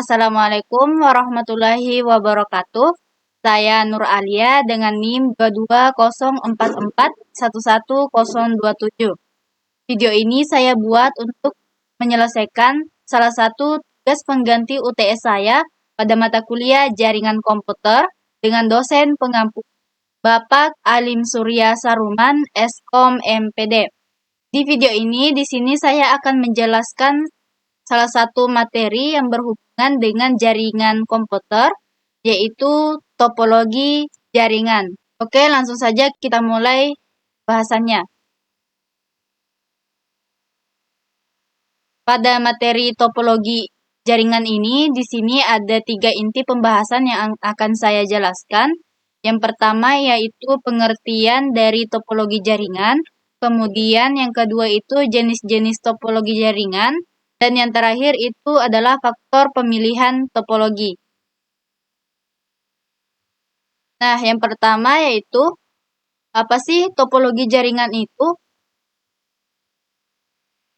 Assalamualaikum warahmatullahi wabarakatuh. Saya Nur Alia dengan NIM 2204411027. Video ini saya buat untuk menyelesaikan salah satu tugas pengganti UTS saya pada mata kuliah Jaringan Komputer dengan dosen pengampu Bapak Alim Surya Saruman, Eskom MPD. Di video ini, di sini saya akan menjelaskan salah satu materi yang berhubungan dengan jaringan komputer, yaitu topologi jaringan. Oke, langsung saja kita mulai bahasannya. Pada materi topologi jaringan ini, di sini ada 3 inti pembahasan yang akan saya jelaskan. Yang pertama yaitu pengertian dari topologi jaringan, kemudian yang kedua itu jenis-jenis topologi jaringan, dan yang terakhir itu adalah faktor pemilihan topologi. Nah, yang pertama yaitu apa sih topologi jaringan itu?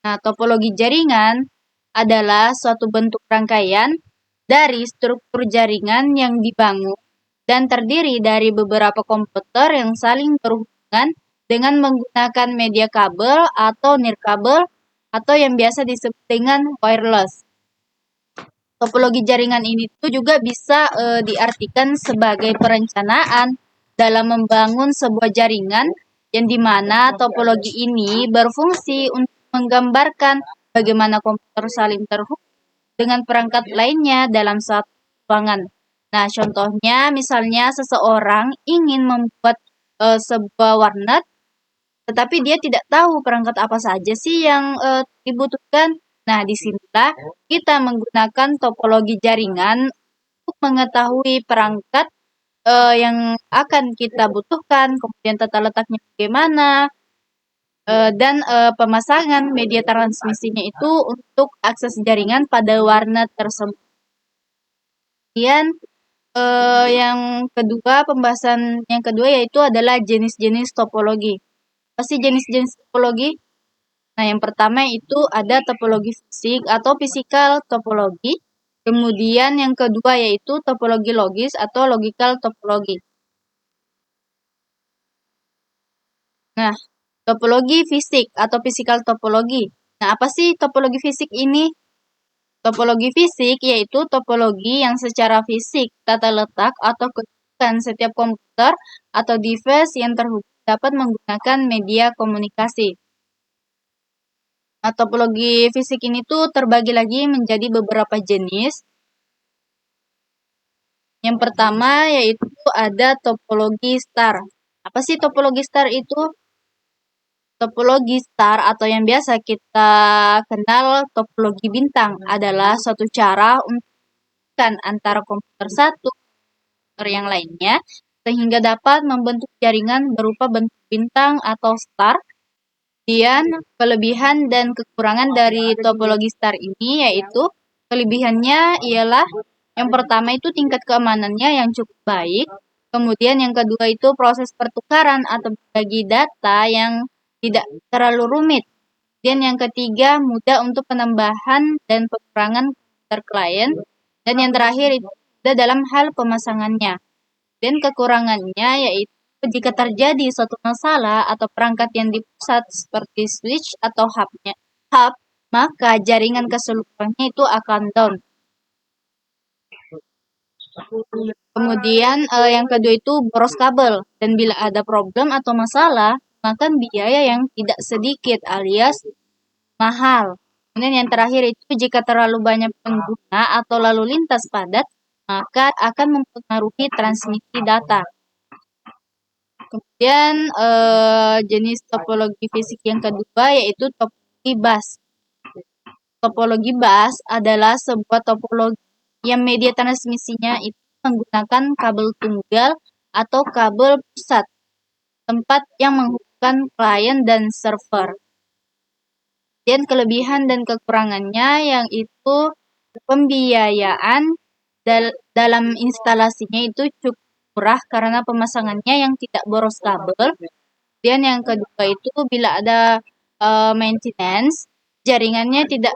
Nah, topologi jaringan adalah suatu bentuk rangkaian dari struktur jaringan yang dibangun dan terdiri dari beberapa komputer yang saling berhubungan dengan menggunakan media kabel atau nirkabel atau yang biasa disebut dengan wireless. Topologi jaringan ini tuh juga bisa diartikan sebagai perencanaan dalam membangun sebuah jaringan yang dimana topologi ini berfungsi untuk menggambarkan bagaimana komputer saling terhubung dengan perangkat lainnya dalam satu ruangan. Nah, contohnya misalnya seseorang ingin membuat sebuah warnet, tetapi dia tidak tahu perangkat apa saja sih yang dibutuhkan. Nah, disinilah kita menggunakan topologi jaringan untuk mengetahui perangkat yang akan kita butuhkan, kemudian tata letaknya bagaimana, dan pemasangan media transmisinya itu untuk akses jaringan pada warnet tersebut. Kemudian pembahasan yang kedua yaitu adalah jenis-jenis topologi. Apa sih jenis-jenis topologi? Nah, yang pertama itu ada topologi fisik atau physical topologi. Kemudian yang kedua yaitu topologi logis atau logical topologi. Nah, topologi fisik atau physical topologi. Nah, apa sih topologi fisik ini? Topologi fisik yaitu topologi yang secara fisik, tata letak atau kedudukan setiap komputer atau device yang terhubung dapat menggunakan media komunikasi. Nah, topologi fisik ini tuh terbagi lagi menjadi beberapa jenis. Yang pertama yaitu ada topologi star. Apa sih topologi star itu? Topologi star atau yang biasa kita kenal topologi bintang adalah suatu cara untuk antara komputer satu komputer yang lainnya sehingga dapat membentuk jaringan berupa bentuk bintang atau star. Kemudian kelebihan dan kekurangan dari topologi star ini yaitu kelebihannya ialah yang pertama itu tingkat keamanannya yang cukup baik. Kemudian yang kedua itu proses pertukaran atau berbagi data yang tidak terlalu rumit. Dan yang ketiga mudah untuk penambahan dan pengurangan komputer klien. Dan yang terakhir itu mudah dalam hal pemasangannya. Dan kekurangannya yaitu jika terjadi suatu masalah atau perangkat yang di pusat seperti switch atau hub, maka jaringan keseluruhannya itu akan down. Kemudian yang kedua itu boros kabel. Dan bila ada problem atau masalah, maka biaya yang tidak sedikit alias mahal. Kemudian yang terakhir itu jika terlalu banyak pengguna atau lalu lintas padat, maka akan mempengaruhi transmisi data. Kemudian jenis topologi fisik yang kedua yaitu topologi bus. Topologi bus adalah sebuah topologi yang media transmisinya itu menggunakan kabel tunggal atau kabel pusat, tempat yang menghubungkan klien dan server. Dan kelebihan dan kekurangannya yang itu pembiayaan dalam instalasinya itu cukup murah karena pemasangannya yang tidak boros kabel. Dan yang kedua itu bila ada maintenance, jaringannya tidak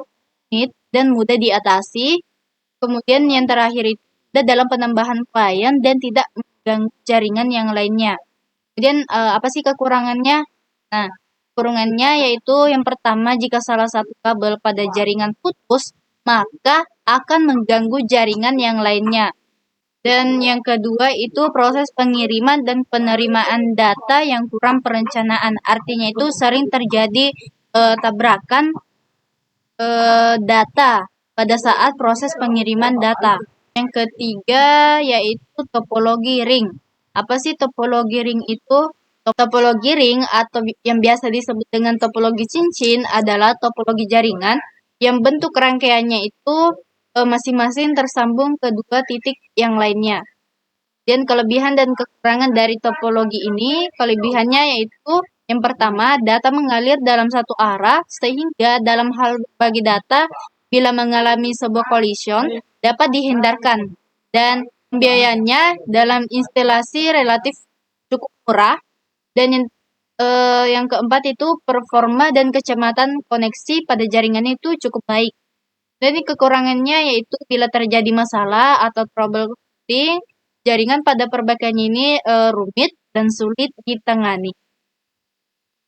rumit dan mudah diatasi. Kemudian yang terakhir itu ada dalam penambahan klien dan tidak mengganggu jaringan yang lainnya. Kemudian apa sih kekurangannya? Nah, kekurangannya yaitu yang pertama, jika salah satu kabel pada jaringan putus, maka akan mengganggu jaringan yang lainnya. Dan yang kedua itu proses pengiriman dan penerimaan data yang kurang perencanaan. Artinya itu sering terjadi tabrakan data pada saat proses pengiriman data. Yang ketiga yaitu topologi ring. Apa sih topologi ring itu? Topologi ring atau yang biasa disebut dengan topologi cincin adalah topologi jaringan yang bentuk rangkaiannya itu masing-masing tersambung ke dua titik yang lainnya. Dan kelebihan dan kekurangan dari topologi ini, kelebihannya yaitu yang pertama, data mengalir dalam satu arah sehingga dalam hal berbagi data bila mengalami sebuah collision dapat dihindarkan dan biayanya dalam instalasi relatif cukup murah. Dan yang keempat itu performa dan kecepatan koneksi pada jaringan itu cukup baik. Dan kekurangannya yaitu bila terjadi masalah atau troubleshooting, jaringan pada perbaikannya ini rumit dan sulit ditangani.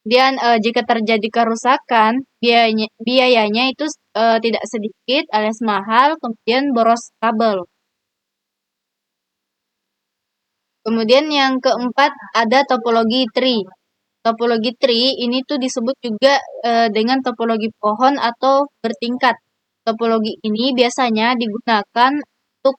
Kemudian jika terjadi kerusakan, biayanya itu tidak sedikit alias mahal, kemudian boros kabel. Kemudian yang keempat ada topologi tree. Topologi tree ini tuh disebut juga dengan topologi pohon atau bertingkat. Topologi ini biasanya digunakan untuk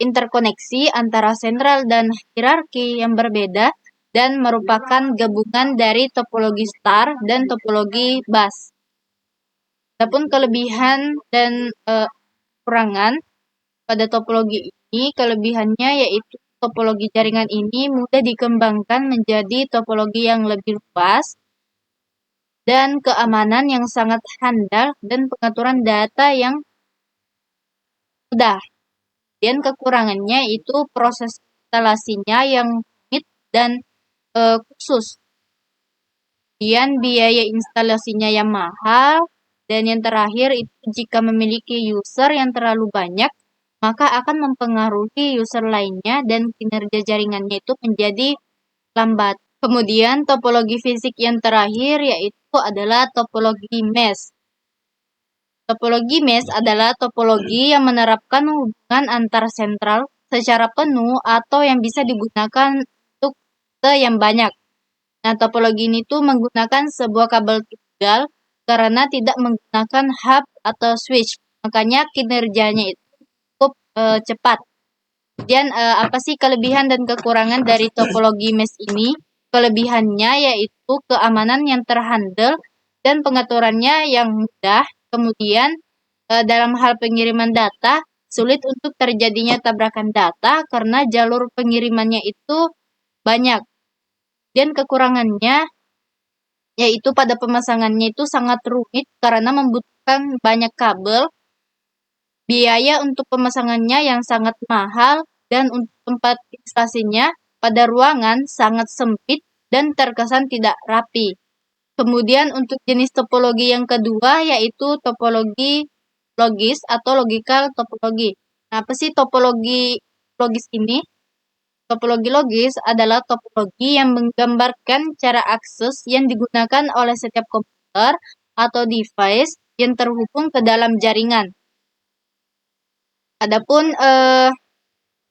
interkoneksi antara sentral dan hierarki yang berbeda dan merupakan gabungan dari topologi star dan topologi bus. Adapun kelebihan dan kekurangan pada topologi ini, kelebihannya yaitu topologi jaringan ini mudah dikembangkan menjadi topologi yang lebih luas dan keamanan yang sangat handal dan pengaturan data yang mudah. Dan kekurangannya itu proses instalasinya yang rumit dan khusus. Kemudian biaya instalasinya yang mahal. Dan yang terakhir itu jika memiliki user yang terlalu banyak, maka akan mempengaruhi user lainnya dan kinerja jaringannya itu menjadi lambat. Kemudian topologi fisik yang terakhir yaitu adalah topologi mesh. Topologi mesh adalah topologi yang menerapkan hubungan antar sentral secara penuh atau yang bisa digunakan untuk yang banyak. Nah, topologi ini tuh menggunakan sebuah kabel tunggal karena tidak menggunakan hub atau switch. Makanya kinerjanya itu cukup cepat. Kemudian apa sih kelebihan dan kekurangan dari topologi mesh ini? Kelebihannya yaitu keamanan yang terhandle dan pengaturannya yang mudah. Kemudian dalam hal pengiriman data, sulit untuk terjadinya tabrakan data karena jalur pengirimannya itu banyak. Dan kekurangannya yaitu pada pemasangannya itu sangat rumit karena membutuhkan banyak kabel, biaya untuk pemasangannya yang sangat mahal, dan untuk tempat instalasinya pada ruangan sangat sempit dan terkesan tidak rapi. Kemudian untuk jenis topologi yang kedua yaitu topologi logis atau logical topologi. Nah, apa sih topologi logis ini? Topologi logis adalah topologi yang menggambarkan cara akses yang digunakan oleh setiap komputer atau device yang terhubung ke dalam jaringan. Adapun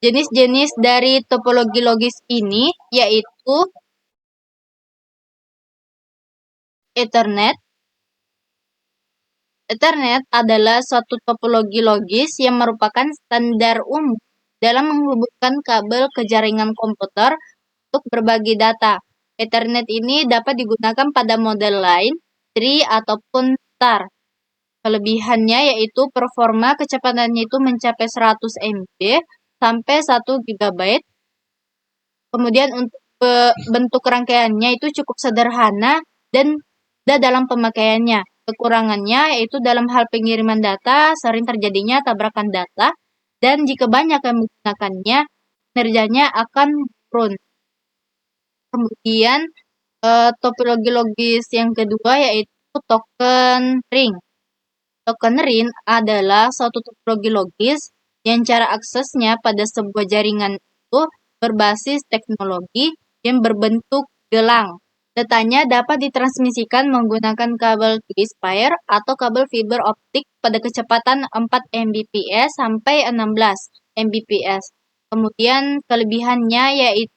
jenis-jenis dari topologi logis ini yaitu Ethernet. Ethernet adalah suatu topologi logis yang merupakan standar umum dalam menghubungkan kabel ke jaringan komputer untuk berbagi data. Ethernet ini dapat digunakan pada model line, tree, ataupun star. Kelebihannya yaitu performa kecepatannya itu mencapai 100 MB sampai 1 GB. Kemudian untuk bentuk rangkaiannya itu cukup sederhana dan mudah dalam pemakaiannya. Kekurangannya yaitu dalam hal pengiriman data sering terjadinya tabrakan data dan jika banyak yang menggunakannya, kinerjanya akan turun. Kemudian topologi logis yang kedua yaitu token ring. Token ring adalah suatu topologi logis yang cara aksesnya pada sebuah jaringan itu berbasis teknologi yang berbentuk gelang. Datanya dapat ditransmisikan menggunakan kabel T-Spire atau kabel fiber optik pada kecepatan 4 Mbps sampai 16 Mbps. Kemudian kelebihannya yaitu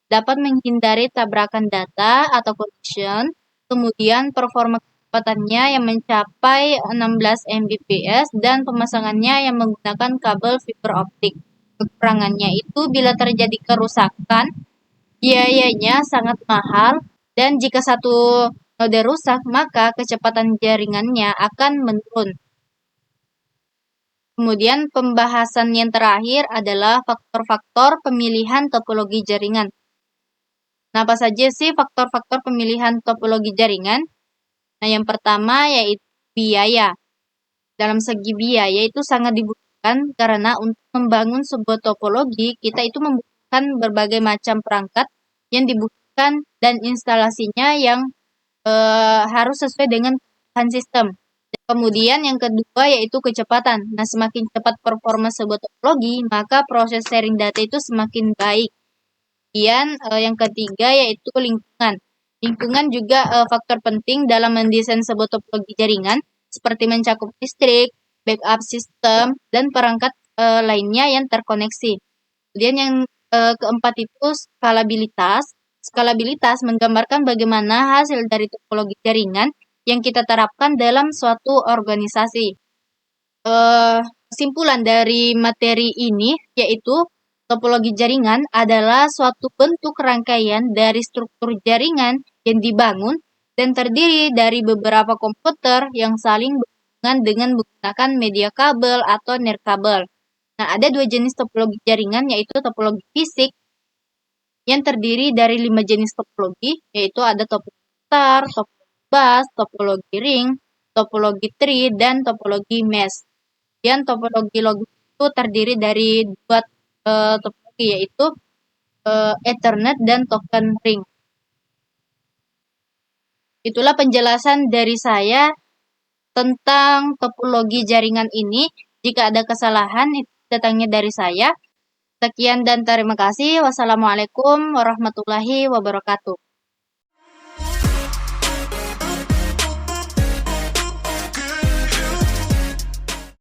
dapat menghindari tabrakan data atau collision. Kemudian performa kecepatannya yang mencapai 16 Mbps dan pemasangannya yang menggunakan kabel fiber optik. Kekurangannya itu bila terjadi kerusakan, biayanya sangat mahal dan jika satu node rusak, maka kecepatan jaringannya akan menurun. Kemudian pembahasan yang terakhir adalah faktor-faktor pemilihan topologi jaringan. Nah, apa saja sih faktor-faktor pemilihan topologi jaringan? Nah, yang pertama yaitu biaya. Dalam segi biaya itu sangat dibutuhkan karena untuk membangun sebuah topologi, kita itu membutuhkan berbagai macam perangkat yang dibutuhkan dan instalasinya yang harus sesuai dengan kebutuhan sistem. Kemudian yang kedua yaitu kecepatan. Nah, semakin cepat performa sebuah topologi, maka proses sharing data itu semakin baik. Kemudian yang ketiga yaitu lingkungan. Lingkungan juga faktor penting dalam mendesain sebuah topologi jaringan, seperti mencakup listrik, backup sistem, dan perangkat lainnya yang terkoneksi. Kemudian yang keempat itu skalabilitas. Skalabilitas menggambarkan bagaimana hasil dari topologi jaringan yang kita terapkan dalam suatu organisasi. Kesimpulan dari materi ini yaitu topologi jaringan adalah suatu bentuk rangkaian dari struktur jaringan yang dibangun dan terdiri dari beberapa komputer yang saling berhubungan dengan menggunakan media kabel atau nirkabel. Nah, ada dua jenis topologi jaringan yaitu topologi fisik yang terdiri dari 5 jenis topologi, yaitu ada topologi star, topologi bus, topologi ring, topologi tree, dan topologi mesh. Dan topologi logis itu terdiri dari dua topologi yaitu Ethernet dan token ring. Itulah penjelasan dari saya tentang topologi jaringan ini. Jika ada kesalahan itu datangnya dari saya. Sekian dan terima kasih. Wassalamualaikum warahmatullahi wabarakatuh.